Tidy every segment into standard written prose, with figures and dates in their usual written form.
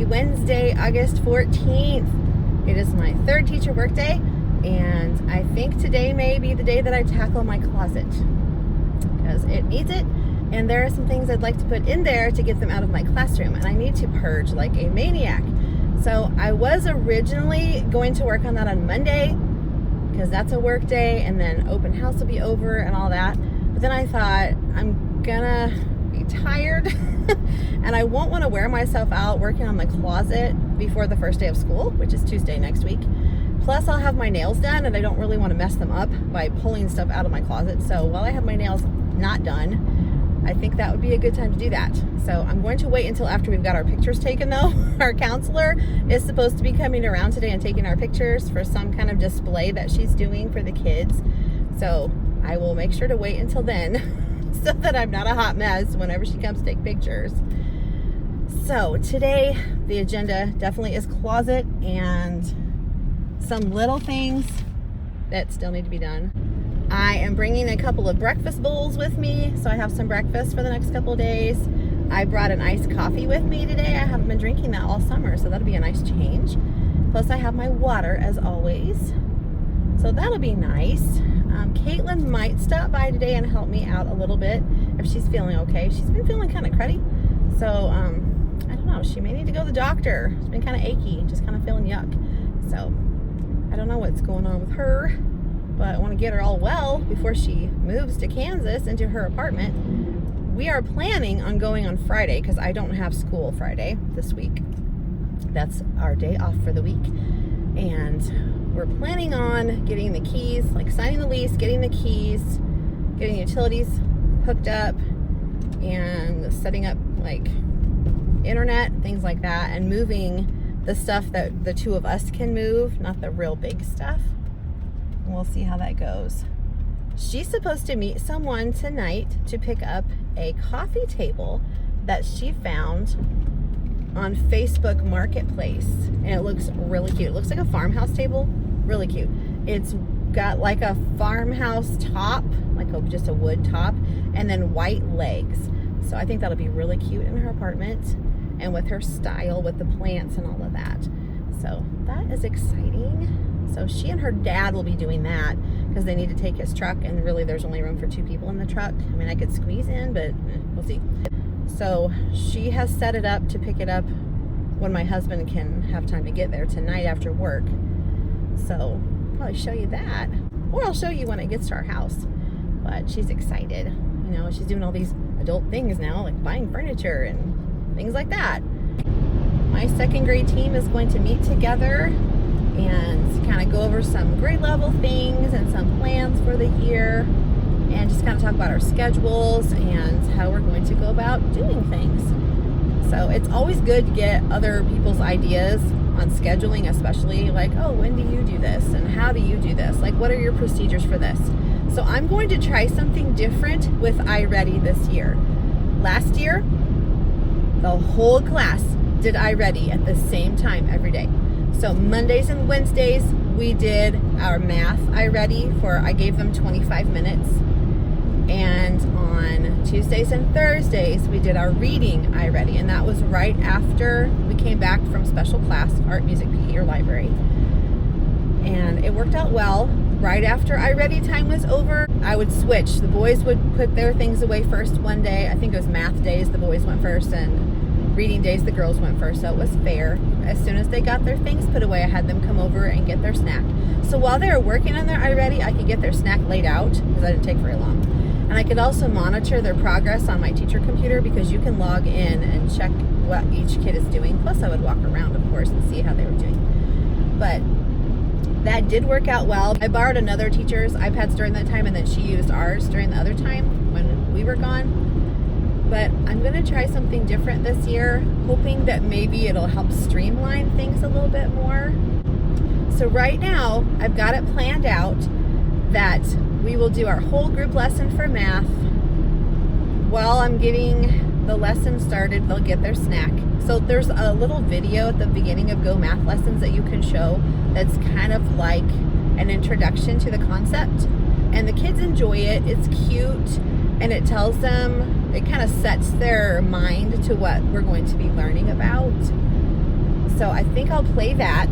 Happy Wednesday, August 14th. It is my third teacher workday, and I think today may be the day that I tackle my closet because it needs it, and there are some things I'd like to put in there to get them out of my classroom, and I need to purge like a maniac. So I was originally going to work on that on Monday because that's a work day, and then open house will be over and all that. But then I thought I'm gonna be tired and I won't want to wear myself out working on the closet before the first day of school, which is Tuesday next week. Plus I'll have my nails done and I don't really want to mess them up by pulling stuff out of my closet. So while I have my nails not done, I think that would be a good time to do that. So I'm going to wait until after we've got our pictures taken though. Our counselor is supposed to be coming around today and taking our pictures for some kind of display that she's doing for the kids. So I will make sure to wait until then so that I'm not a hot mess whenever she comes to take pictures. So today the agenda definitely is closet and some little things that still need to be done. I am bringing a couple of breakfast bowls with me, so I have some breakfast for the next couple of days. I brought an iced coffee with me today. I haven't been drinking that all summer, so that'll be a nice change. Plus I have my water as always, so that'll be nice. Caitlin might stop by today and help me out a little bit if she's feeling okay. She's been feeling kind of cruddy, so I don't know, she may need to go to the doctor. She's been kind of achy, just kind of feeling yuck. So I don't know what's going on with her, but I want to get her all well before she moves to Kansas into her apartment. We are planning on going on Friday because I don't have school Friday this week. That's our day off for the week. And we're planning on getting the keys, like signing the lease, getting the keys, getting utilities hooked up, and setting up like internet, things like that, and moving the stuff that the two of us can move, not the real big stuff. We'll see how that goes. She's supposed to meet someone tonight to pick up a coffee table that she found on Facebook Marketplace, and it looks really cute. It looks like a farmhouse table, really cute. It's got like a farmhouse top, like just a wood top, and then white legs. So I think that'll be really cute in her apartment and with her style with the plants and all of that. So that is exciting. So she and her dad will be doing that because they need to take his truck, and really there's only room for 2 people in the truck. I mean, I could squeeze in, but we'll see. So she has set it up to pick it up when my husband can have time to get there tonight after work. So I'll probably show you that, or I'll show you when it gets to our house. But she's excited. You know, she's doing all these adult things now, like buying furniture and things like that. My second grade team is going to meet together and kind of go over some grade level things and some plans for the year, and just kind of talk about our schedules and how we're going to go about doing things. So it's always good to get other people's ideas on scheduling, especially like, oh, when do you do this? And how do you do this? Like, what are your procedures for this? So I'm going to try something different with iReady this year. Last year, the whole class did iReady at the same time every day. So Mondays and Wednesdays, we did our math iReady I gave them 25 minutes. And on Tuesdays and Thursdays, we did our reading iReady. And that was right after we came back from special class, art, music, PE, or library. And it worked out well. Right after iReady time was over, I would switch. The boys would put their things away first one day. I think it was math days, the boys went first, and reading days, the girls went first, so it was fair. As soon as they got their things put away, I had them come over and get their snack. So while they were working on their iReady, I could get their snack laid out, because I didn't take very long. And I could also monitor their progress on my teacher computer, because you can log in and check what each kid is doing. Plus I would walk around, of course, and see how they were doing. But that did work out well. I borrowed another teacher's iPads during that time, and then she used ours during the other time when we were gone. But I'm going to try something different this year, hoping that maybe it'll help streamline things a little bit more. So right now, I've got it planned out that we will do our whole group lesson for math. While I'm getting the lesson started, they'll get their snack. So there's a little video at the beginning of Go Math Lessons that you can show that's kind of like an introduction to the concept. And the kids enjoy it. It's cute, and it tells them, it kind of sets their mind to what we're going to be learning about. So I think I'll play that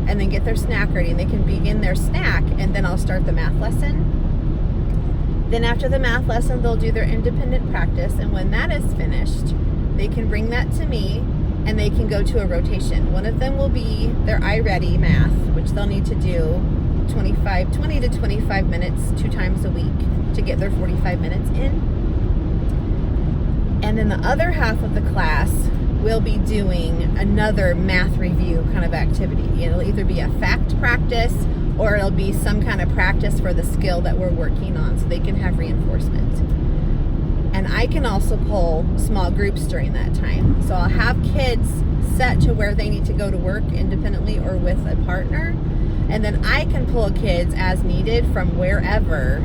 and then get their snack ready, and they can begin their snack, and then I'll start the math lesson. Then after the math lesson, they'll do their independent practice, and when that is finished, they can bring that to me and they can go to a rotation. One of them will be their iReady math, which they'll need to do 20 to 25 minutes 2 times a week to get their 45 minutes in. And then the other half of the class will be doing another math review kind of activity. It'll either be a fact practice or it'll be some kind of practice for the skill that we're working on, so they can have reinforcement. And I can also pull small groups during that time. So I'll have kids set to where they need to go to work independently or with a partner. And then I can pull kids as needed from wherever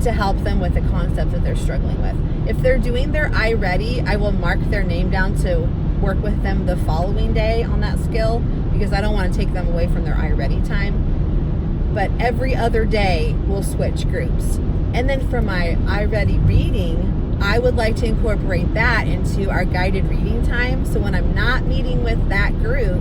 to help them with the concept that they're struggling with. If they're doing their iReady, I will mark their name down to work with them the following day on that skill, because I don't want to take them away from their iReady time. But every other day we'll switch groups. And then for my iReady reading, I would like to incorporate that into our guided reading time. So when I'm not meeting with that group,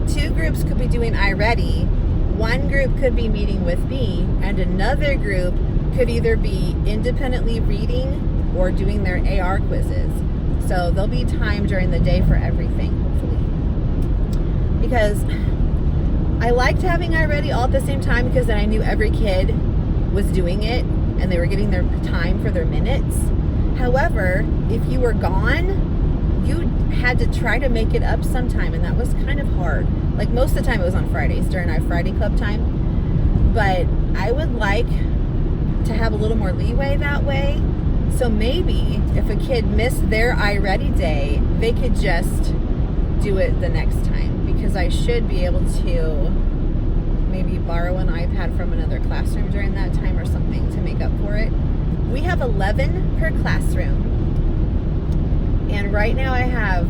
2 groups could be doing iReady, 1 group could be meeting with me, and another group could either be independently reading or doing their AR quizzes. So there'll be time during the day for everything, hopefully. Because I liked having iReady all at the same time, because then I knew every kid was doing it and they were getting their time for their minutes. However, if you were gone, you had to try to make it up sometime, and that was kind of hard. Like most of the time it was on Fridays during our Friday club time. But I would like to have a little more leeway that way. So maybe if a kid missed their iReady day, they could just do it the next time, because I should be able to maybe borrow an iPad from another classroom during that time or something to make up for it. We have 11 per classroom, and right now I have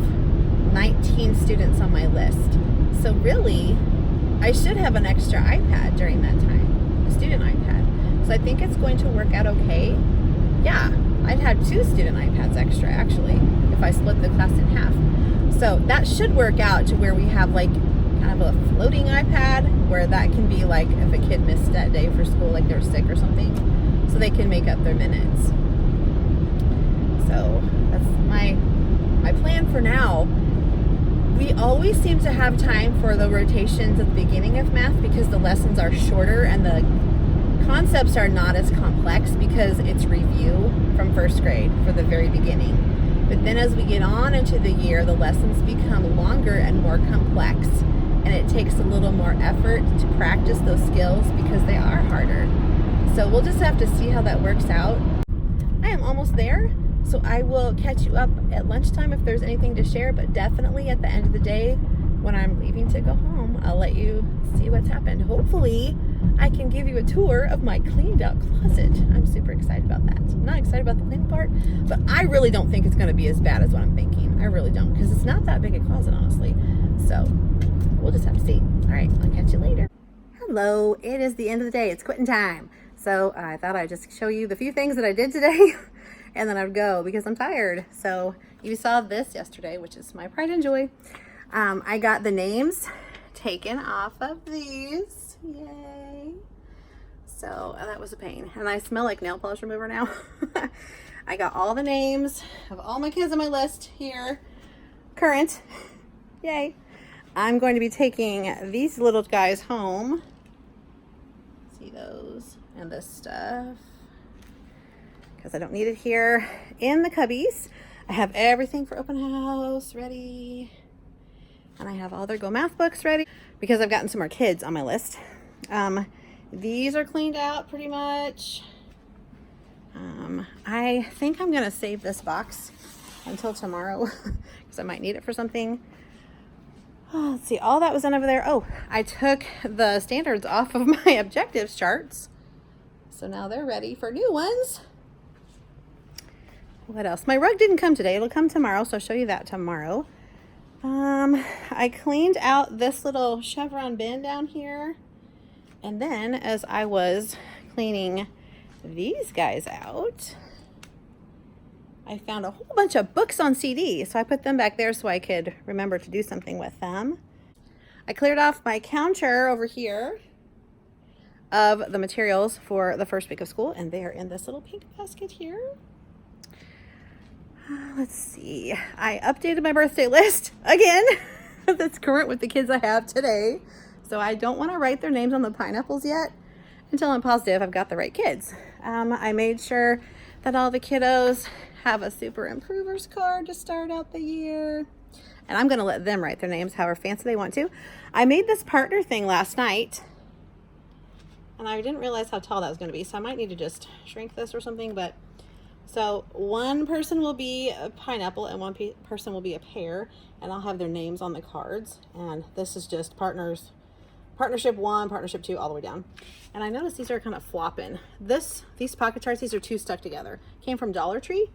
19 students on my list. So really, I should have an extra iPad during that time, a student iPad. So I think it's going to work out okay. Yeah, I'd have 2 student iPads extra actually, if I split the class in half. So that should work out to where we have like kind of a floating iPad, where that can be like if a kid missed that day for school, like they're sick or something, so they can make up their minutes. So that's my plan for now. We always seem to have time for the rotations at the beginning of math, because the lessons are shorter and the concepts are not as complex, because it's review from first grade for the very beginning. But then as we get on into the year, the lessons become longer and more complex, and it takes a little more effort to practice those skills because they are harder. So we'll just have to see how that works out. I am almost there, so I will catch you up at lunchtime if there's anything to share, but definitely at the end of the day when I'm leaving to go home, I'll let you see what's happened. Hopefully I can give you a tour of my cleaned out closet. I'm super excited about that. I'm not excited about the cleaning part, but I really don't think it's going to be as bad as what I'm thinking. I really don't, because it's not that big a closet, honestly. So we'll just have to see. All right, I'll catch you later. Hello, it is the end of the day. It's quitting time. So I thought I'd just show you the few things that I did today and then I'd go because I'm tired. So you saw this yesterday, which is my pride and joy. I got the names taken off of these. Yay. So that was a pain. And I smell like nail polish remover now. I got all the names of all my kids on my list here. Current. Yay. I'm going to be taking these little guys home. See those and this stuff, because I don't need it here in the cubbies. I have everything for open house ready, and I have all their Go Math books ready because I've gotten some more kids on my list. These are cleaned out pretty much. I think I'm gonna save this box until tomorrow because I might need it for something. Oh, let's see, all that was done over there. Oh, I took the standards off of my objectives charts, so now they're ready for new ones. What else? My rug didn't come today. It'll come tomorrow, so I'll show you that tomorrow. I cleaned out this little chevron bin down here, and then as I was cleaning these guys out, I found a whole bunch of books on CD, so I put them back there so I could remember to do something with them. I cleared off my counter over here of the materials for the first week of school, and they are in this little pink basket here. Let's see. I updated my birthday list again. That's current with the kids I have today. So I don't want to write their names on the pineapples yet until I'm positive I've got the right kids. I made sure that all the kiddos have a super improvers card to start out the year. And I'm going to let them write their names however fancy they want to. I made this partner thing last night, and I didn't realize how tall that was going to be, so I might need to just shrink this or something. But so one person will be a pineapple and one person will be a pear, and I'll have their names on the cards. And this is just partnership 1, partnership 2, all the way down. And I noticed these are kind of flopping. These pocket charts, these are 2 stuck together. Came from Dollar Tree,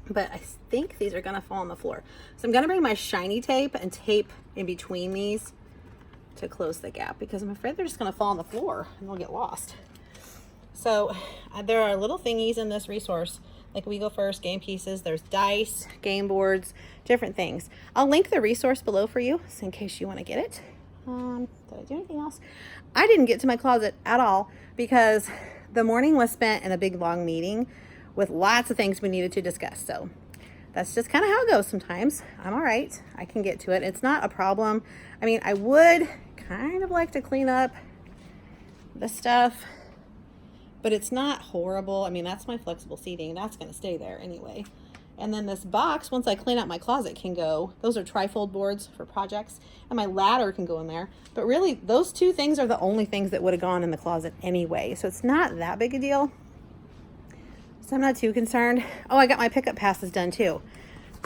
but I think these are gonna fall on the floor. So I'm gonna bring my shiny tape and tape in between these to close the gap, because I'm afraid they're just gonna fall on the floor and they'll get lost. So there are little thingies in this resource, like We Go First, game pieces, there's dice, game boards, different things. I'll link the resource below for you, so in case you wanna get it. Did I do anything else? I didn't get to my closet at all because the morning was spent in a big long meeting with lots of things we needed to discuss. So that's just kind of how it goes sometimes. I'm all right. I can get to it. It's not a problem. I mean, I would kind of like to clean up the stuff, but it's not horrible. I mean, that's my flexible seating. That's going to stay there anyway. And then this box, once I clean out my closet, can go. Those are trifold boards for projects, and my ladder can go in there. But really, those 2 things are the only things that would have gone in the closet anyway. So it's not that big a deal. So I'm not too concerned. Oh, I got my pickup passes done too.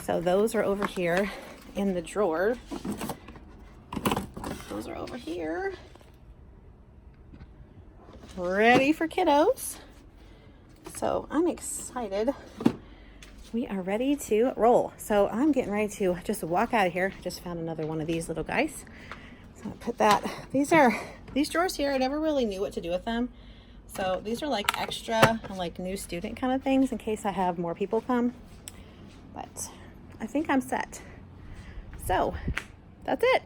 So those are over here in the drawer. Those are over here. Ready for kiddos. So I'm excited. We are ready to roll. So I'm getting ready to just walk out of here. I just found another one of these little guys. So I put that, these drawers here, I never really knew what to do with them. So these are like extra, like new student kind of things in case I have more people come. But I think I'm set. So that's it.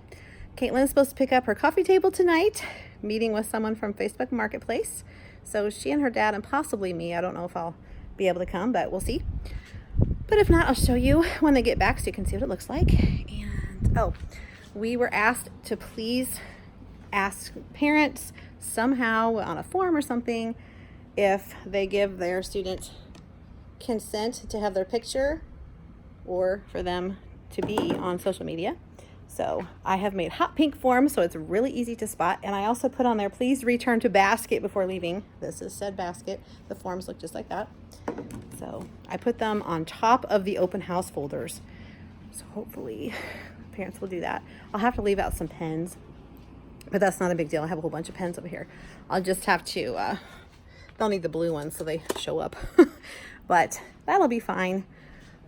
Caitlin's supposed to pick up her coffee table tonight, meeting with someone from Facebook Marketplace. So she and her dad and possibly me, I don't know if I'll be able to come, but we'll see. But if not, I'll show you when they get back so you can see what it looks like. And oh, we were asked to please ask parents somehow on a form or something if they give their student consent to have their picture or for them to be on social media. So I have made hot pink forms so it's really easy to spot. And I also put on there, please return to basket before leaving. This is said basket. The forms look just like that. So I put them on top of the open house folders. So hopefully parents will do that. I'll have to leave out some pens, but that's not a big deal. I have a whole bunch of pens over here. I'll just have to, they'll need the blue ones so they show up, but that'll be fine.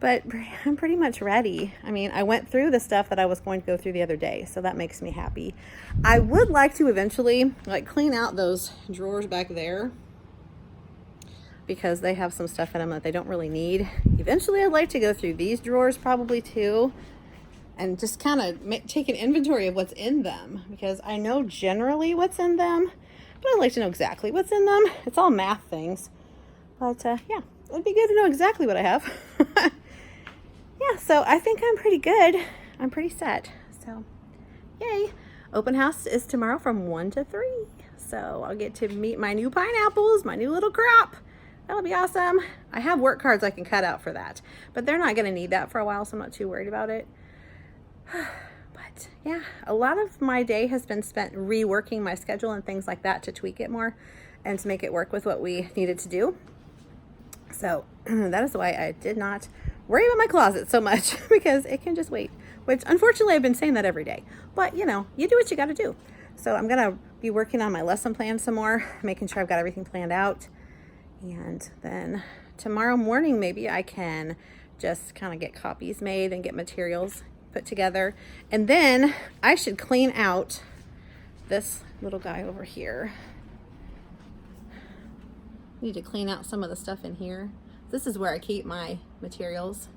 But I'm pretty much ready. I mean, I went through the stuff that I was going to go through the other day, so that makes me happy. I would like to eventually like clean out those drawers back there because they have some stuff in them that they don't really need. Eventually, I'd like to go through these drawers probably too and just kind of take an inventory of what's in them, because I know generally what's in them, but I'd like to know exactly what's in them. It's all math things. But yeah, it'd be good to know exactly what I have. Yeah, so I think I'm pretty good. I'm pretty set. So yay. Open house is tomorrow from 1 to 3. So I'll get to meet my new pineapples, my new little crop. That'll be awesome. I have work cards I can cut out for that, but they're not going to need that for a while, so I'm not too worried about it. But yeah, a lot of my day has been spent reworking my schedule and things like that to tweak it more and to make it work with what we needed to do. So that is why I did not worry about my closet so much, because it can just wait, which unfortunately I've been saying that every day, but you know, you do what you got to do. So I'm going to be working on my lesson plan some more, making sure I've got everything planned out. And then tomorrow morning, maybe I can just kind of get copies made and get materials put together. And then I should clean out this little guy over here. Need to clean out some of the stuff in here. This is where I keep my materials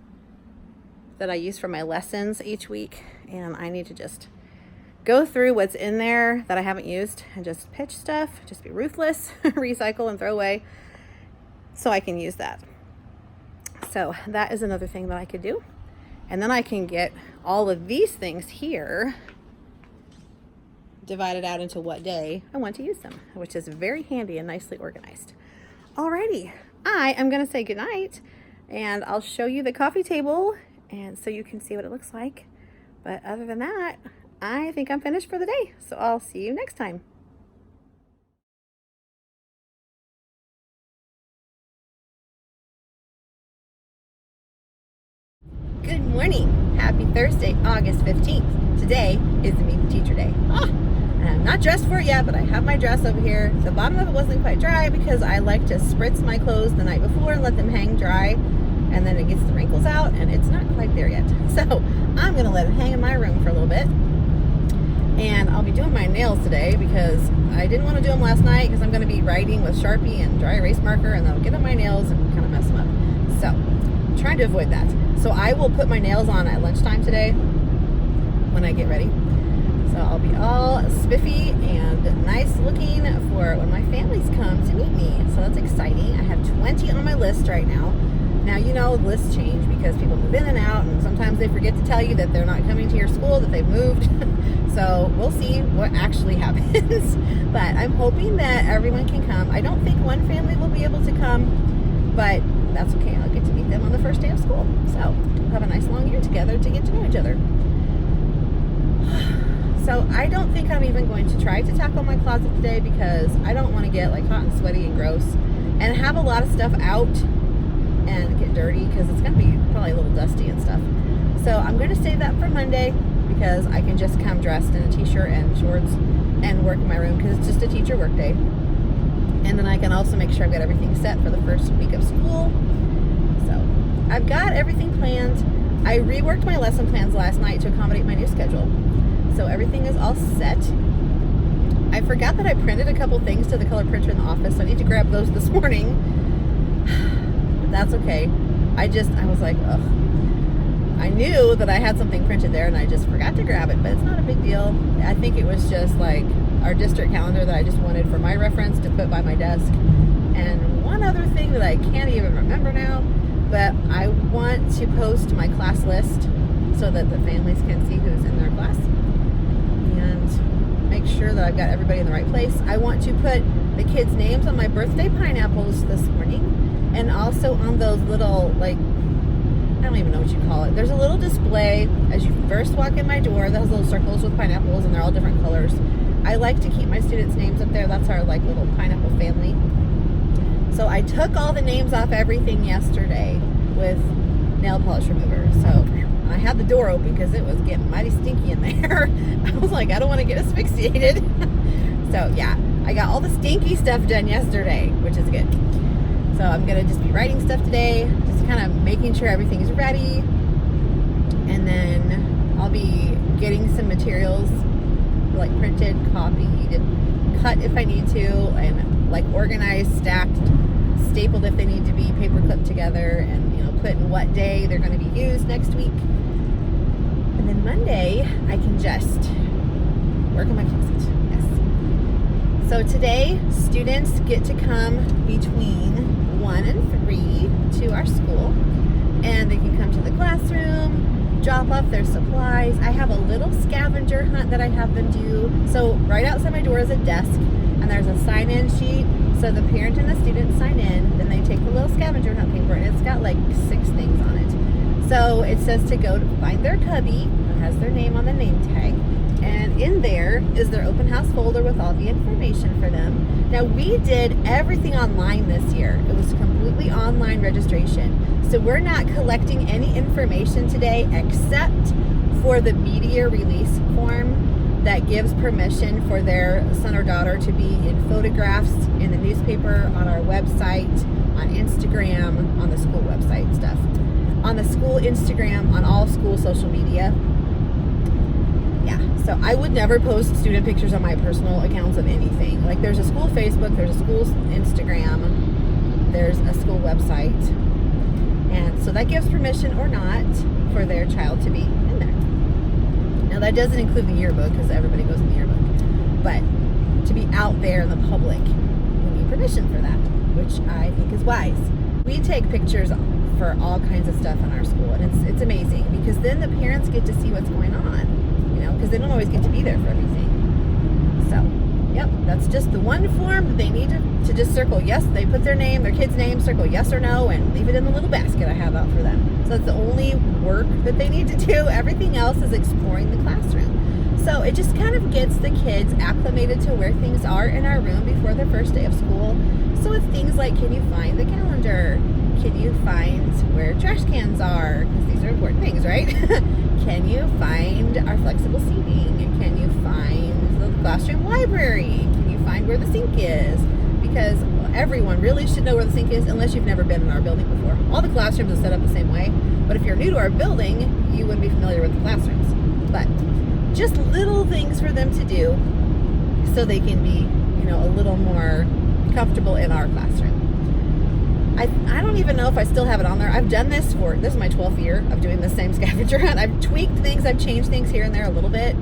that I use for my lessons each week. And I need to just go through what's in there that I haven't used and just pitch stuff, just be ruthless, recycle and throw away so I can use that. So that is another thing that I could do. And then I can get all of these things here divided out into what day I want to use them, which is very handy and nicely organized. Alrighty, I am gonna say goodnight, and I'll show you the coffee table and so you can see what it looks like. But other than that, I think I'm finished for the day. So I'll see you next time. Good morning. Happy Thursday, August 15th. Today is the Meet the Teacher Day. I'm not dressed for it yet, but I have my dress over here. The bottom of it wasn't quite dry because I like to spritz my clothes the night before and let them hang dry, and then it gets the wrinkles out, and it's not quite there yet. So I'm gonna let it hang in my room for a little bit. And I'll be doing my nails today because I didn't want to do them last night because I'm going to be writing with Sharpie and dry erase marker, and they'll get on my nails and kind of mess them up. So I'm trying to avoid that. So I will put my nails on at lunchtime today when I get ready. So I'll be all spiffy and nice looking for when my families come to meet me. So that's exciting. I have 20 on my list right now. Now, you know, lists change because people move in and out, and sometimes they forget to tell you that they're not coming to your school, that they've moved. So we'll see what actually happens. But I'm hoping that everyone can come. I don't think one family will be able to come, but that's okay. I'll get to meet them on the first day of school. So we'll have a nice long year together to get to know each other. So I don't think I'm even going to try to tackle my closet today because I don't want to get like hot and sweaty and gross and have a lot of stuff out and get dirty because it's going to be probably a little dusty and stuff. So I'm going to save that for Monday because I can just come dressed in a t-shirt and shorts and work in my room because it's just a teacher work day. And then I can also make sure I've got everything set for the first week of school. So I've got everything planned. I reworked my lesson plans last night to accommodate my new schedule. So everything is all set. I forgot that I printed a couple things to the color printer in the office, so I need to grab those this morning. That's okay. I was like, ugh. I knew that I had something printed there and I just forgot to grab it, but it's not a big deal. I think it was just like our district calendar that I just wanted for my reference to put by my desk. And one other thing that I can't even remember now, but I want to post my class list so that the families can see who's in their class and make sure that I've got everybody in the right place. I want to put the kids' names on my birthday pineapples this morning. And also on those little, like, I don't even know what you call it. There's a little display as you first walk in my door that has little circles with pineapples, and they're all different colors. I like to keep my students' names up there. That's our, like, little pineapple family. So I took all the names off everything yesterday with nail polish remover. So I had the door open because it was getting mighty stinky in there. I was like, I don't want to get asphyxiated. So, yeah, I got all the stinky stuff done yesterday, which is good. So I'm going to just be writing stuff today, just kind of making sure everything's ready. And then I'll be getting some materials, like printed, copied, cut if I need to, and like organized, stacked, stapled if they need to be, paper clipped together, and, you know, put in what day they're going to be used next week. And then Monday, I can just work on my closet. Yes. So today, students get to come between 1 and 3 to our school, and they can come to the classroom, drop off their supplies. I have a little scavenger hunt that I have them do. So right outside my door is a desk, and there's a sign-in sheet. So the parent and the student sign in, then they take the little scavenger hunt paper, and it's got like 6 things on it. So it says to go to find their cubby. It has their name on the name tag. And in there is their open house folder with all the information for them. Now, we did everything online this year. It was completely online registration. So we're not collecting any information today except for the media release form that gives permission for their son or daughter to be in photographs in the newspaper, on our website, on Instagram, on the school website stuff. On the school Instagram, on all school social media. Yeah, so I would never post student pictures on my personal accounts of anything. Like, there's a school Facebook, there's a school Instagram, there's a school website. And so that gives permission or not for their child to be in there. Now that doesn't include the yearbook because everybody goes in the yearbook, but to be out there in the public, we need permission for that, which I think is wise. We take pictures for all kinds of stuff in our school, and it's amazing because then the parents get to see what's going on, you know, because they don't always get to be there for everything. So, yep, that's just the one form that they need to just circle yes. They put their name, their kid's name, circle yes or no, and leave it in the little basket I have out for them. So that's the only work that they need to do. Everything else is exploring the classroom. So it just kind of gets the kids acclimated to where things are in our room before their first day of school. So it's things like, can you find the calendar? Can you find where trash cans are? Because these are important things, right? Can you find our flexible seating? Can you find the classroom library? Can you find where the sink is? Because everyone really should know where the sink is unless you've never been in our building before. All the classrooms are set up the same way, but if you're new to our building, you wouldn't be familiar with the classrooms. But just little things for them to do so they can be, you know, a little more comfortable in our classroom. I don't even know if I still have it on there. I've done this is my 12th year of doing the same scavenger hunt. I've tweaked things, I've changed things here and there a little bit.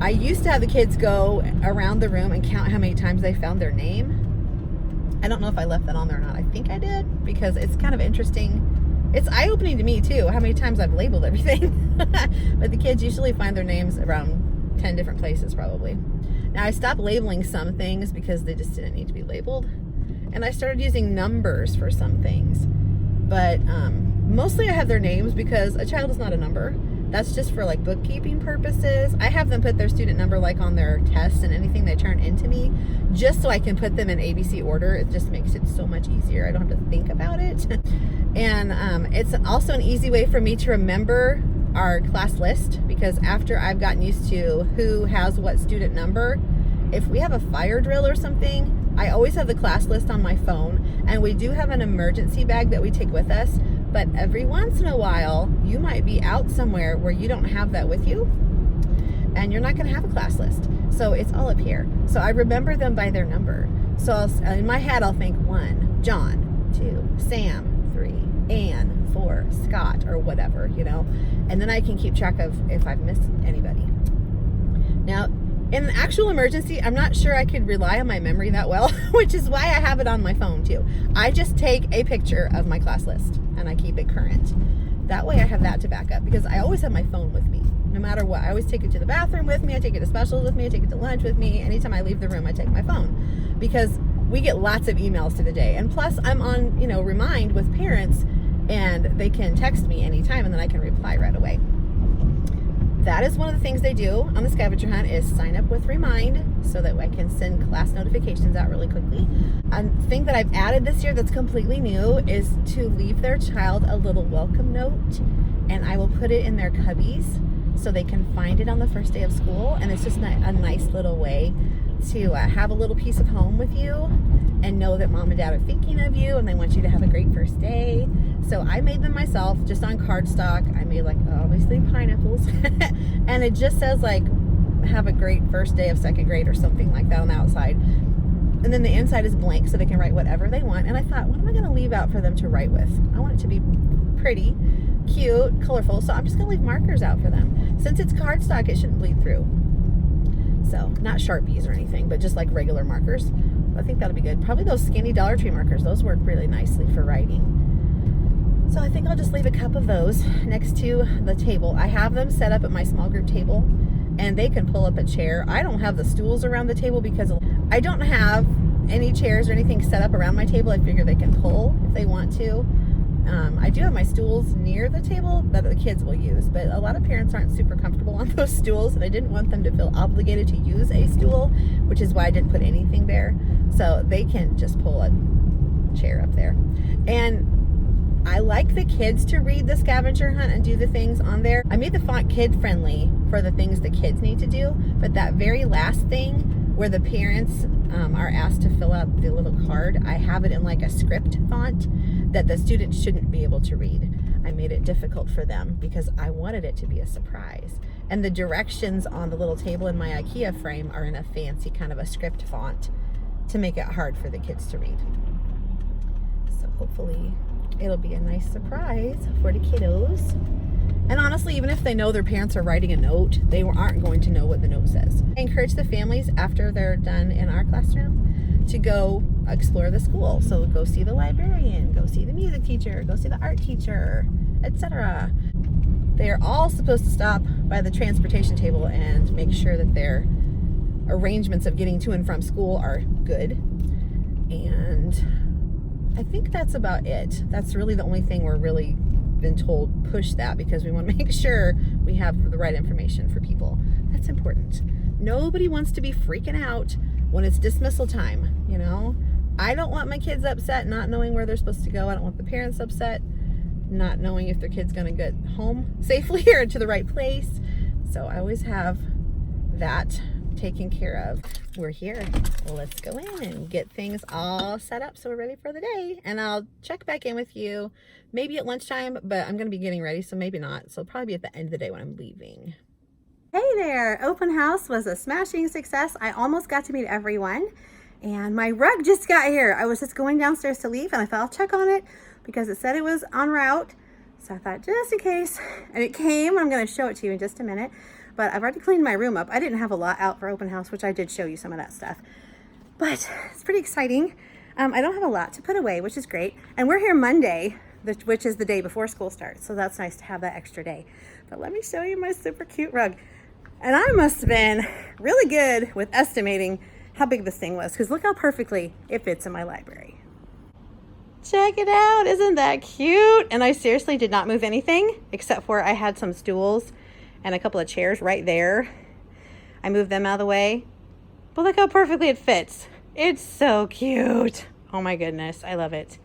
I used to have the kids go around the room and count how many times they found their name. I don't know if I left that on there or not. I think I did because it's kind of interesting. It's eye-opening to me too, how many times I've labeled everything. But the kids usually find their names around 10 different places probably. Now I stopped labeling some things because they just didn't need to be labeled. And I started using numbers for some things. But mostly I have their names because a child is not a number. That's just for like bookkeeping purposes. I have them put their student number like on their tests and anything they turn into me, just so I can put them in ABC order. It just makes it so much easier. I don't have to think about it. And it's also an easy way for me to remember our class list, because after I've gotten used to who has what student number, if we have a fire drill or something, I always have the class list on my phone, and we do have an emergency bag that we take with us. But every once in a while, you might be out somewhere where you don't have that with you, and you're not going to have a class list. So it's all up here. So I remember them by their number. So in my head, I'll think 1, John, 2, Sam, 3, Ann, 4, Scott, or whatever, you know. And then I can keep track of if I've missed anybody. Now, in an actual emergency, I'm not sure I could rely on my memory that well, which is why I have it on my phone too. I just take a picture of my class list and I keep it current. That way I have that to back up, because I always have my phone with me, no matter what. I always take it to the bathroom with me, I take it to specials with me, I take it to lunch with me. Anytime I leave the room, I take my phone, because we get lots of emails through the day. And plus I'm on, Remind with parents, and they can text me anytime and then I can reply right away. That is one of the things they do on the scavenger hunt, is sign up with Remind so that I can send class notifications out really quickly. A thing that I've added this year that's completely new is to leave their child a little welcome note, and I will put it in their cubbies so they can find it on the first day of school. And it's just a nice little way to have a little piece of home with you and know that mom and dad are thinking of you and they want you to have a great first day. So I made them myself, just on cardstock. I made obviously pineapples and it just says have a great first day of second grade or something like that on the outside. And then the inside is blank so they can write whatever they want. And I thought, what am I going to leave out for them to write with? I want it to be pretty, cute, colorful. So I'm just going to leave markers out for them. Since it's cardstock, it shouldn't bleed through. So not Sharpies or anything, but just like regular markers. I think that'll be good. Probably those skinny Dollar Tree markers. Those work really nicely for writing. So I think I'll just leave a cup of those next to the table. I have them set up at my small group table, and they can pull up a chair. I don't have the stools around the table because I don't have any chairs or anything set up around my table. I figure they can pull if they want to. I do have my stools near the table that the kids will use, but a lot of parents aren't super comfortable on those stools, and I didn't want them to feel obligated to use a stool, which is why I didn't put anything there. So they can just pull a chair up there. And I like the kids to read the scavenger hunt and do the things on there. I made the font kid friendly for the things the kids need to do, but that very last thing where the parents are asked to fill out the little card, I have it in a script font that the students shouldn't be able to read. I made it difficult for them because I wanted it to be a surprise. And the directions on the little table in my IKEA frame are in a fancy kind of a script font to make it hard for the kids to read. So hopefully it'll be a nice surprise for the kiddos. And honestly, even if they know their parents are writing a note, they aren't going to know what the note says. I encourage the families after they're done in our classroom to go explore the school. So go see the librarian, go see the music teacher, go see the art teacher, etc. They are all supposed to stop by the transportation table and make sure that their arrangements of getting to and from school are good. And I think that's about it. That's really the only thing we're really been told, push that, because we want to make sure we have the right information for people. That's important. Nobody wants to be freaking out when it's dismissal time, you know? I don't want my kids upset not knowing where they're supposed to go. I don't want the parents upset not knowing if their kid's going to get home safely or to the right place. So I always have that taken care of. We're here. Let's go in and get things all set up so we're ready for the day. And I'll check back in with you maybe at lunchtime, but I'm going to be getting ready, so maybe not. So it'll probably be at the end of the day when I'm leaving. Hey there! Open house was a smashing success. I almost got to meet everyone. And my rug just got here. I was just going downstairs to leave and I thought I'll check on it because it said it was en route. So I thought just in case. And it came. I'm going to show it to you in just a minute. But I've already cleaned my room up. I didn't have a lot out for open house, which I did show you some of that stuff. But it's pretty exciting. I don't have a lot to put away, which is great. And we're here Monday, which is the day before school starts. So that's nice to have that extra day. But let me show you my super cute rug. And I must have been really good with estimating how big this thing was, because look how perfectly it fits in my library. Check it out. Isn't that cute? And I seriously did not move anything except for I had some stools and a couple of chairs right there. I moved them out of the way. But look how perfectly it fits. It's so cute. Oh my goodness. I love it.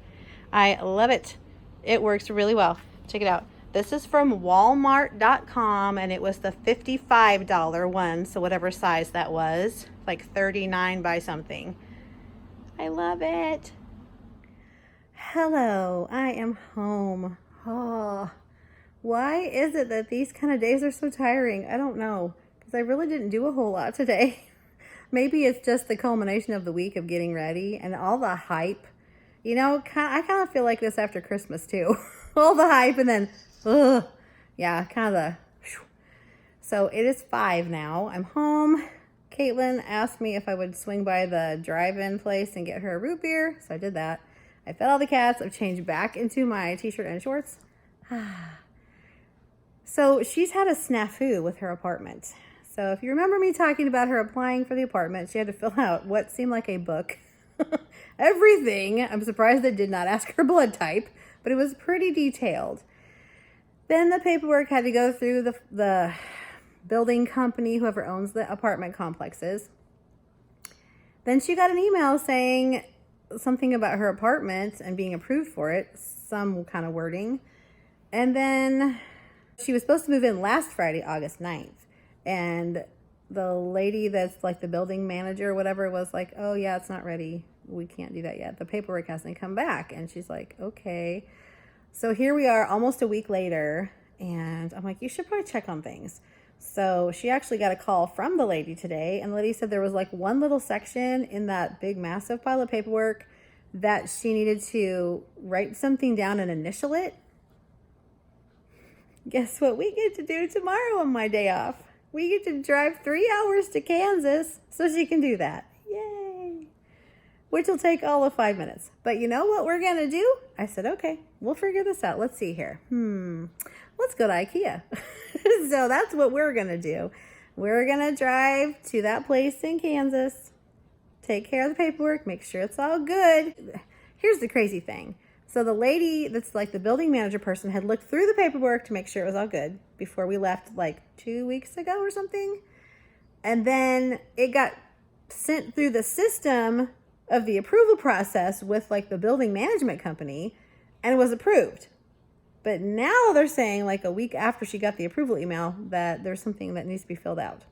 I love it. It works really well. Check it out. This is from walmart.com and it was the $55 one. So whatever size that was, like 39 by something. I love it. Hello, I am home. Oh. Why is it that these kind of days are so tiring? I don't know, because I really didn't do a whole lot today. Maybe it's just the culmination of the week of getting ready and all the hype. You know, I kind of feel like this after Christmas too. All the hype and then, yeah, kind of the. So it is 5 now. I'm home. Caitlin asked me if I would swing by the drive-in place and get her a root beer, so I did that. I fed all the cats. I've changed back into my t-shirt and shorts. So she's had a snafu with her apartment. So if you remember me talking about her applying for the apartment, she had to fill out what seemed like a book. Everything. I'm surprised they did not ask her blood type, but it was pretty detailed. Then the paperwork had to go through the building company, whoever owns the apartment complexes. Then she got an email saying something about her apartment and being approved for it, some kind of wording. And then she was supposed to move in last Friday, August 9th. And the lady that's like the building manager or whatever was like, oh yeah, it's not ready. We can't do that yet. The paperwork hasn't come back. And she's like, okay. So here we are almost a week later. And I'm like, you should probably check on things. So she actually got a call from the lady today. And the lady said there was like one little section in that big massive pile of paperwork that she needed to write something down and initial it. Guess what we get to do tomorrow on my day off? We get to drive 3 hours to Kansas so she can do that. Yay! Which will take all of 5 minutes. But you know what we're going to do? I said, okay, we'll figure this out. Let's see here. Let's go to IKEA. So that's what we're going to do. We're going to drive to that place in Kansas, take care of the paperwork, make sure it's all good. Here's the crazy thing. So the lady that's like the building manager person had looked through the paperwork to make sure it was all good before we left like 2 weeks ago or something. And then it got sent through the system of the approval process with like the building management company and it was approved. But now they're saying like a week after she got the approval email that there's something that needs to be filled out.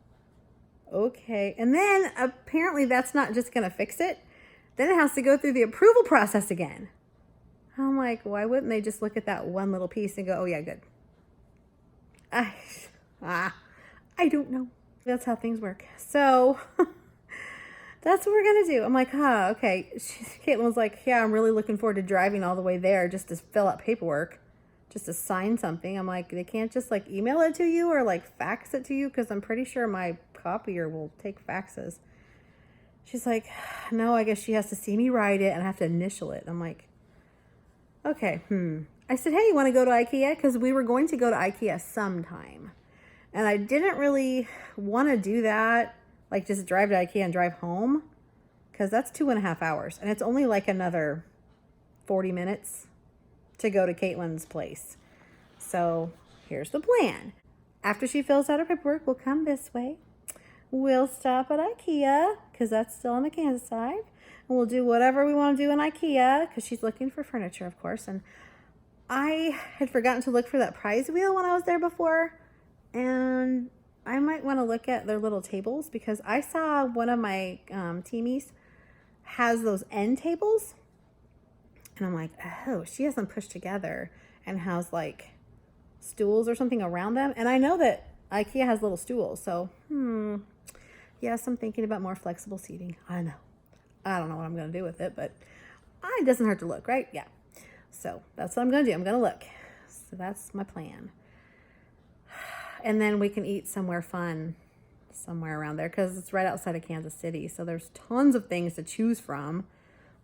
Okay. And then apparently that's not just going to fix it. Then it has to go through the approval process again. I'm like, why wouldn't they just look at that one little piece and go, oh yeah, good. I don't know. That's how things work. So that's what we're going to do. I'm like, okay. Caitlin was like, yeah, I'm really looking forward to driving all the way there just to fill out paperwork just to sign something. I'm like, they can't just like email it to you or like fax it to you, because I'm pretty sure my copier will take faxes. She's like, no, I guess she has to see me write it and I have to initial it. I'm like, okay, I said, hey, you want to go to IKEA? Because we were going to go to IKEA sometime. And I didn't really want to do that, like just drive to IKEA and drive home, because that's 2.5 hours. And it's only like another 40 minutes to go to Caitlin's place. So here's the plan. After she fills out her paperwork, we'll come this way. We'll stop at IKEA, because that's still on the Kansas side. And we'll do whatever we want to do in IKEA, because she's looking for furniture, of course. And I had forgotten to look for that prize wheel when I was there before. And I might want to look at their little tables, because I saw one of my teamies has those end tables. And I'm like, oh, she has them pushed together and has like stools or something around them. And I know that IKEA has little stools. So, yes, I'm thinking about more flexible seating. I know. I don't know what I'm going to do with it, but it doesn't hurt to look, right? Yeah. So that's what I'm going to do. I'm going to look. So that's my plan. And then we can eat somewhere fun, somewhere around there, because it's right outside of Kansas City. So there's tons of things to choose from.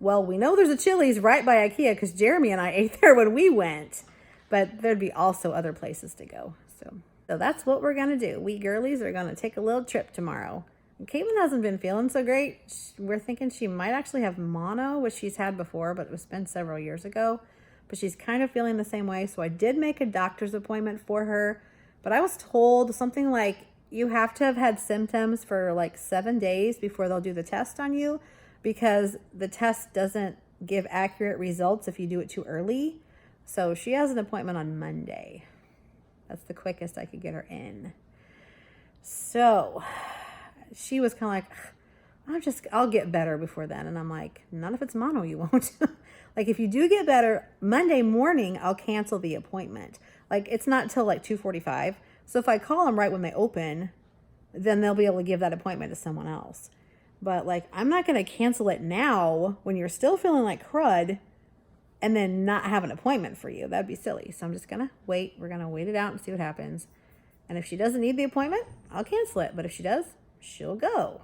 Well, we know there's a Chili's right by IKEA, because Jeremy and I ate there when we went. But there'd be also other places to go. So that's what we're going to do. We girlies are going to take a little trip tomorrow. And Caitlin hasn't been feeling so great. We're thinking she might actually have mono, which she's had before, but it was been several years ago. But she's kind of feeling the same way. So I did make a doctor's appointment for her. But I was told something like, you have to have had symptoms for like 7 days before they'll do the test on you, because the test doesn't give accurate results if you do it too early. So she has an appointment on Monday. That's the quickest I could get her in. So she was kind of like, I'll get better before then. And I'm like, not if it's mono, you won't. Like, if you do get better, Monday morning, I'll cancel the appointment. Like, it's not till like 2:45. So if I call them right when they open, then they'll be able to give that appointment to someone else. But like, I'm not going to cancel it now when you're still feeling like crud and then not have an appointment for you. That'd be silly. So I'm just going to wait. We're going to wait it out and see what happens. And if she doesn't need the appointment, I'll cancel it. But if she does, she'll go.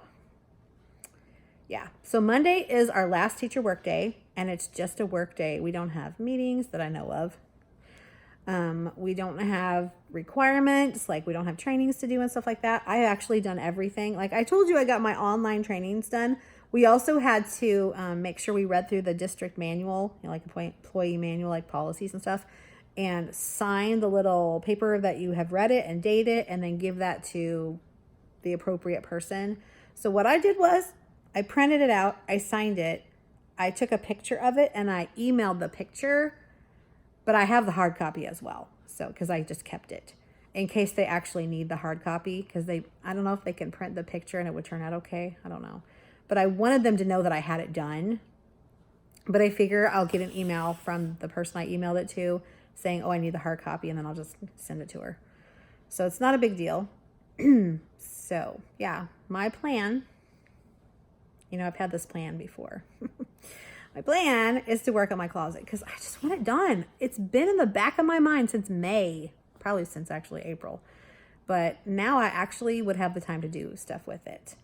Yeah. So Monday is our last teacher work day, and it's just a work day. We don't have meetings that I know of. We don't have requirements, like we don't have trainings to do and stuff like that. I actually done everything. Like I told you, I got my online trainings done. We also had to make sure we read through the district manual, like employee manual, like policies and stuff, and sign the little paper that you have read it and date it, and then give that to the appropriate person. So what I did was I printed it out, I signed it, I took a picture of it, and I emailed the picture. But I have the hard copy as well. So, because I just kept it in case they actually need the hard copy. Because I don't know if they can print the picture and it would turn out okay. I don't know. But I wanted them to know that I had it done. But I figure I'll get an email from the person I emailed it to saying, oh, I need the hard copy. And then I'll just send it to her. So it's not a big deal. So, yeah, my plan, I've had this plan before. My plan is to work on my closet because I just want it done. It's been in the back of my mind since May, probably since actually April. But now I actually would have the time to do stuff with it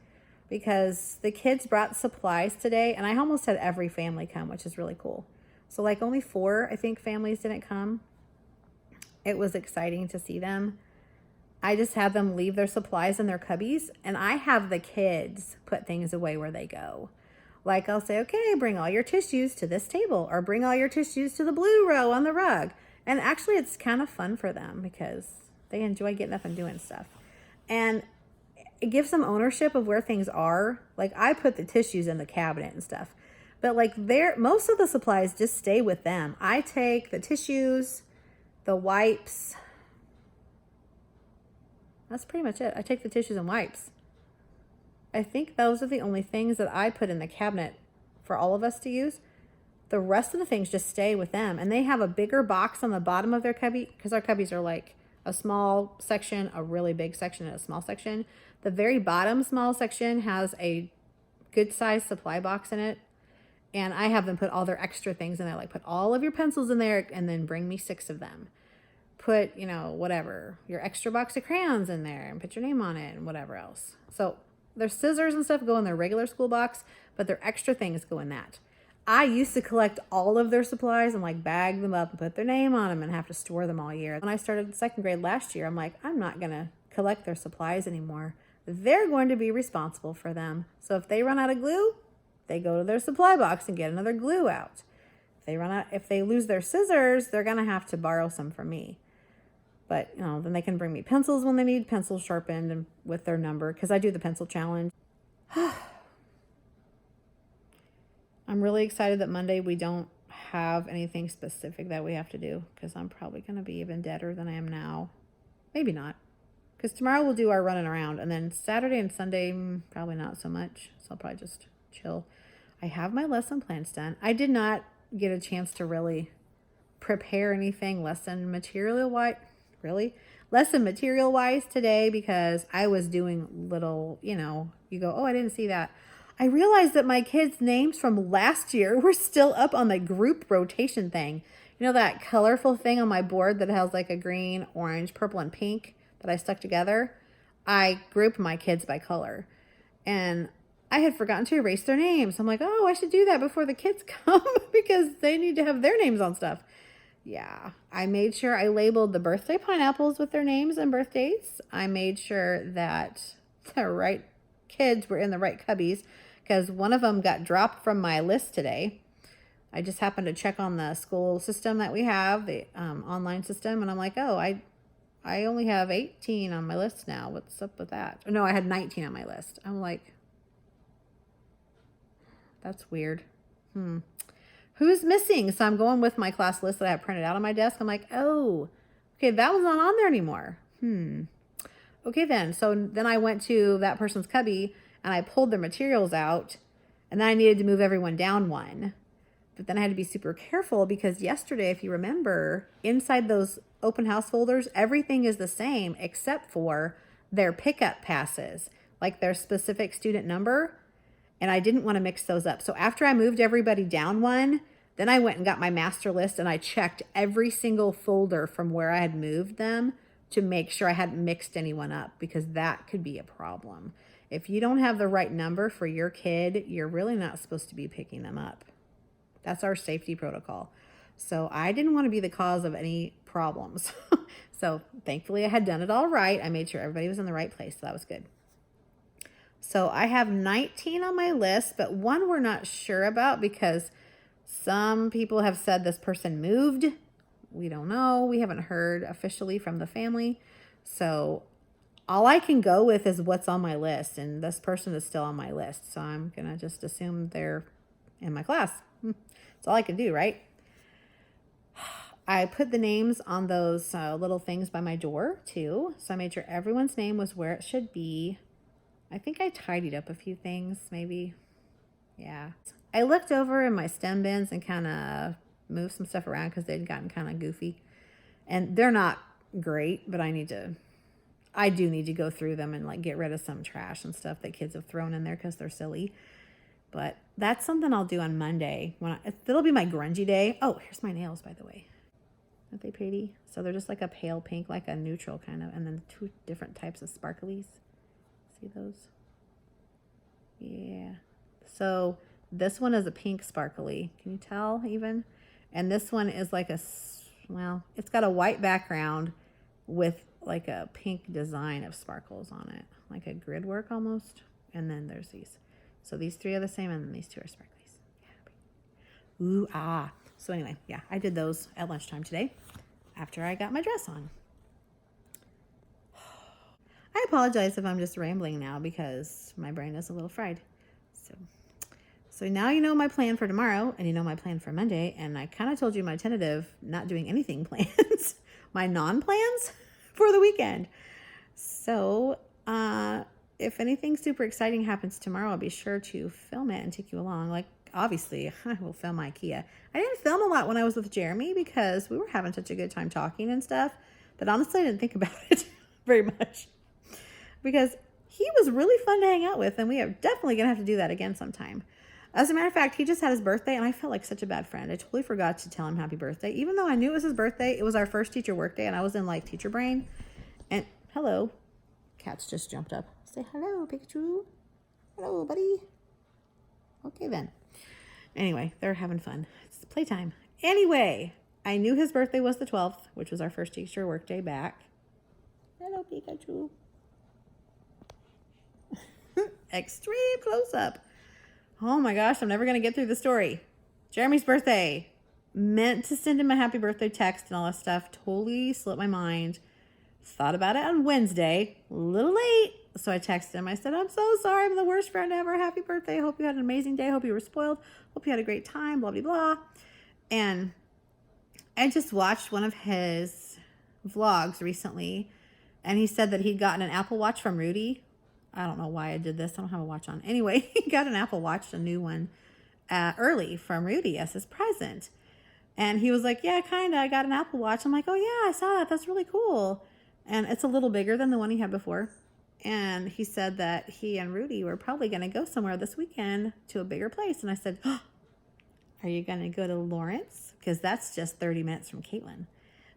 because the kids brought supplies today, and I almost had every family come, which is really cool. So like only 4, I think, families didn't come. It was exciting to see them. I just had them leave their supplies in their cubbies, and I have the kids put things away where they go. Like I'll say, okay, bring all your tissues to this table, or bring all your tissues to the blue row on the rug. And actually it's kind of fun for them because they enjoy getting up and doing stuff. And it gives them ownership of where things are. Like I put the tissues in the cabinet and stuff, but like most of the supplies just stay with them. I take the tissues, the wipes. That's pretty much it. I take the tissues and wipes. I think those are the only things that I put in the cabinet for all of us to use. The rest of the things just stay with them. And they have a bigger box on the bottom of their cubby because our cubbies are like a small section, a really big section, and a small section. The very bottom small section has a good sized supply box in it. And I have them put all their extra things in there, like put all of your pencils in there and then bring me 6 of them. put, you know, whatever, your extra box of crayons in there and put your name on it and whatever else. So their scissors and stuff go in their regular school box, but their extra things go in that. I used to collect all of their supplies and like bag them up and put their name on them and have to store them all year. When I started second grade last year, I'm like, I'm not going to collect their supplies anymore. They're going to be responsible for them. So if they run out of glue, they go to their supply box and get another glue out. If they lose their scissors, they're going to have to borrow some from me. But, you know, then they can bring me pencils when they need pencils sharpened and with their number, because I do the pencil challenge. I'm really excited that Monday we don't have anything specific that we have to do, because I'm probably going to be even deader than I am now. Maybe not, because tomorrow we'll do our running around, and then Saturday and Sunday, probably not so much. So I'll probably just chill. I have my lesson plans done. I did not get a chance to really prepare anything lesson material wise today, because I was doing little, you know, you go, oh, I didn't see that. I realized that my kids' names from last year were still up on the group rotation thing. You know, that colorful thing on my board that has like a green, orange, purple, and pink that I stuck together? I grouped my kids by color, and I had forgotten to erase their names. I'm like, oh, I should do that before the kids come because they need to have their names on stuff. Yeah, I made sure I labeled the birthday pineapples with their names and birthdays. I made sure that the right kids were in the right cubbies, because one of them got dropped from my list today. I just happened to check on the school system that we have, the online system, and I'm like, oh, I only have 18 on my list now. What's up with that? No, I had 19 on my list. I'm like, that's weird. Who's missing? So I'm going with my class list that I have printed out on my desk. I'm like, oh, okay, that was not on there anymore. Okay then. So then I went to that person's cubby and I pulled their materials out, and then I needed to move everyone down one. But then I had to be super careful, because yesterday, if you remember, inside those open house folders, everything is the same except for their pickup passes, like their specific student number. And I didn't want to mix those up. So after I moved everybody down one, then I went and got my master list and I checked every single folder from where I had moved them to make sure I hadn't mixed anyone up, because that could be a problem. If you don't have the right number for your kid, you're really not supposed to be picking them up. That's our safety protocol. So I didn't want to be the cause of any problems. So thankfully I had done it all right. I made sure everybody was in the right place. So that was good. So I have 19 on my list, but one we're not sure about because some people have said this person moved. We don't know. We haven't heard officially from the family. So all I can go with is what's on my list, and this person is still on my list. So I'm going to just assume they're in my class. That's all I can do, right? I put the names on those little things by my door too. So I made sure everyone's name was where it should be. I think I tidied up a few things, maybe. Yeah. I looked over in my stem bins and kind of moved some stuff around because they'd gotten kind of goofy. And they're not great, but I do need to go through them and like get rid of some trash and stuff that kids have thrown in there because they're silly. But that's something I'll do on Monday. It'll be my grungy day. Oh, here's my nails, by the way. Aren't they pretty? So they're just like a pale pink, like a neutral kind of, and then 2 different types of sparklies. See those? Yeah. So this one is a pink sparkly. Can you tell even? And this one is like it's got a white background with like a pink design of sparkles on it, like a grid work almost. And then there's these. So these 3 are the same, and then these 2 are sparklies. Yeah. Ooh, ah. So anyway, yeah, I did those at lunchtime today after I got my dress on. I apologize if I'm just rambling now because my brain is a little fried. So now you know my plan for tomorrow, and you know my plan for Monday, and I kind of told you my tentative not doing anything plans, my non-plans for the weekend. So if anything super exciting happens tomorrow, I'll be sure to film it and take you along. Like, obviously, I will film IKEA. I didn't film a lot when I was with Jeremy because we were having such a good time talking and stuff, but honestly, I didn't think about it very much because he was really fun to hang out with, and we are definitely going to have to do that again sometime. As a matter of fact, he just had his birthday, and I felt like such a bad friend. I totally forgot to tell him happy birthday. Even though I knew it was his birthday, it was our first teacher work day, and I was in, like, teacher brain. And, hello. Cats just jumped up. Say hello, Pikachu. Hello, buddy. Okay, then. Anyway, they're having fun. It's playtime. Anyway, I knew his birthday was the 12th, which was our first teacher work day back. Hello, Pikachu. Extreme close-up. Oh my gosh, I'm never going to get through the story. Jeremy's birthday. Meant to send him a happy birthday text and all that stuff. Totally slipped my mind. Thought about it on Wednesday. A little late. So I texted him. I said, I'm so sorry. I'm the worst friend ever. Happy birthday. Hope you had an amazing day. Hope you were spoiled. Hope you had a great time. Blah, blah, blah. And I just watched one of his vlogs recently. And he said that he'd gotten an Apple Watch from Rudy. I don't know why I did this. I don't have a watch on. Anyway, he got an Apple Watch, a new one, early from Rudy as his present. And he was like, yeah, kind of. I got an Apple Watch. I'm like, oh, yeah, I saw that. That's really cool. And it's a little bigger than the one he had before. And he said that he and Rudy were probably going to go somewhere this weekend to a bigger place. And I said, oh, are you going to go to Lawrence? Because that's just 30 minutes from Caitlin.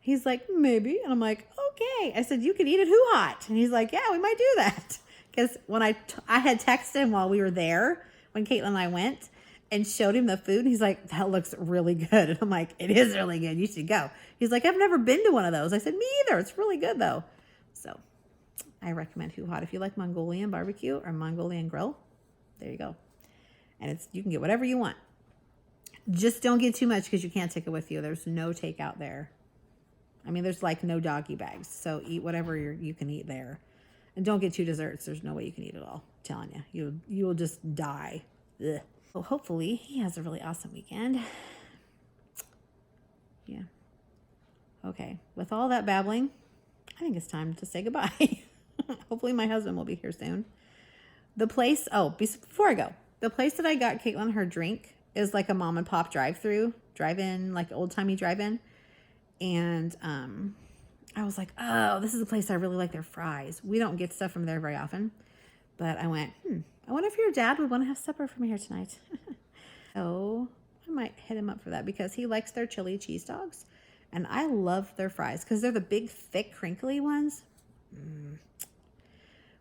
He's like, maybe. And I'm like, okay. I said, you could eat at Who Hot. And he's like, yeah, we might do that. Because when I had texted him while we were there, when Caitlin and I went, and showed him the food, and he's like, that looks really good. And I'm like, it is really good. You should go. He's like, I've never been to one of those. I said, me either. It's really good, though. So I recommend Who Hot. If you like Mongolian barbecue or Mongolian grill, there you go. And you can get whatever you want. Just don't get too much because you can't take it with you. There's no takeout there. I mean, there's like no doggy bags. So eat whatever you can eat there. And don't get 2 desserts. There's no way you can eat it all. I'm telling you. You will just die. Ugh. Well, hopefully he has a really awesome weekend. Yeah. Okay. With all that babbling, I think it's time to say goodbye. Hopefully my husband will be here soon. The place, before I go, the place that I got Caitlin her drink is like a mom and pop drive-in, like old-timey drive-in. And I was like, oh, this is a place I really like their fries. We don't get stuff from there very often. But I went, I wonder if your dad would want to have supper from here tonight. So I might hit him up for that because he likes their chili cheese dogs. And I love their fries because they're the big, thick, crinkly ones.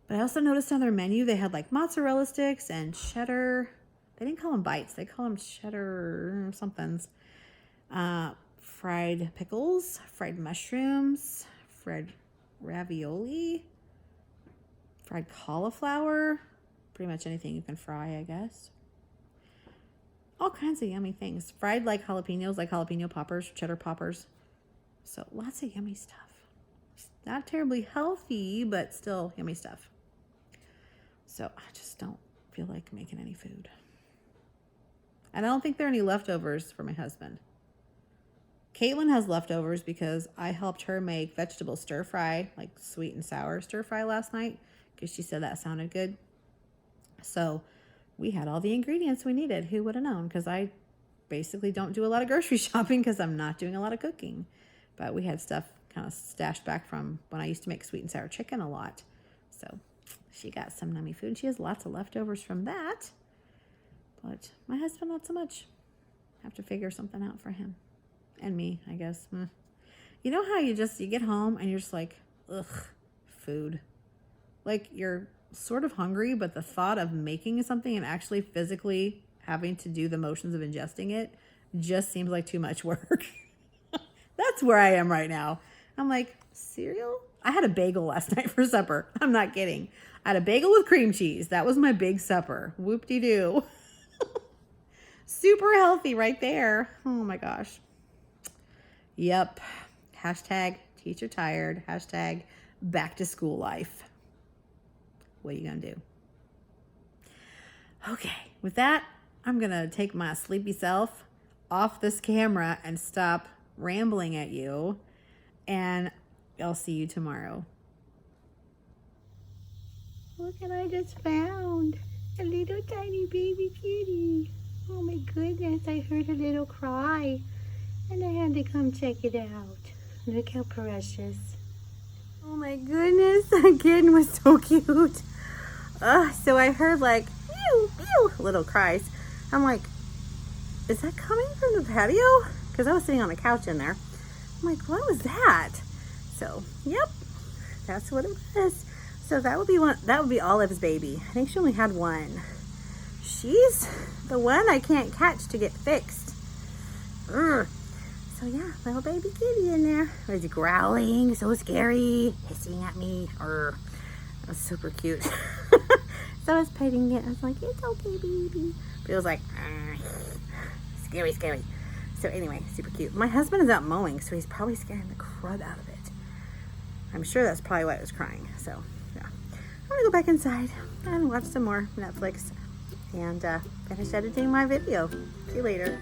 But I also noticed on their menu, they had like mozzarella sticks and cheddar. They didn't call them bites. They call them cheddar somethings. Fried pickles, fried mushrooms, fried ravioli, fried cauliflower. Pretty much anything you can fry, I guess. All kinds of yummy things. Fried like jalapeno poppers, cheddar poppers. So lots of yummy stuff. Not terribly healthy, but still yummy stuff. So I just don't feel like making any food. And I don't think there are any leftovers for my husband. Caitlin has leftovers because I helped her make vegetable stir fry, like sweet and sour stir fry last night because she said that sounded good. So we had all the ingredients we needed. Who would have known? Because I basically don't do a lot of grocery shopping because I'm not doing a lot of cooking. But we had stuff kind of stashed back from when I used to make sweet and sour chicken a lot. So she got some nummy food. She has lots of leftovers from that. But my husband, not so much. Have to figure something out for him. And me, I guess. You know how you get home and you're just like, ugh, food. Like you're sort of hungry, but the thought of making something and actually physically having to do the motions of ingesting it just seems like too much work. That's where I am right now. I'm like, cereal? I had a bagel last night for supper. I'm not kidding. I had a bagel with cream cheese. That was my big supper. Whoop-de-doo. Super healthy right there. Oh my gosh. Yep. Hashtag teacher tired. Hashtag back to school life. What are you going to do? Okay. With that, I'm going to take my sleepy self off this camera and stop rambling at you. And I'll see you tomorrow. Look what I just found. A little tiny baby cutie. Oh my goodness. I heard a little cry. And I had to come check it out. Look how precious. Oh my goodness, that kitten was so cute. So I heard like, pew, pew, little cries. I'm like, is that coming from the patio? Because I was sitting on a couch in there. I'm like, what was that? So, yep, that's what it was. So that would be one. That would be Olive's baby. I think she only had one. She's the one I can't catch to get fixed. Urgh. So yeah, little baby kitty in there. Was growling, so scary, hissing at me. Urgh. That was super cute. So I was petting it. I was like, it's okay, baby. But it was like, scary, scary. So anyway, super cute. My husband is out mowing, so he's probably scaring the crud out of it. I'm sure that's probably why it was crying. So yeah, I'm gonna go back inside and watch some more Netflix and finish editing my video. See you later.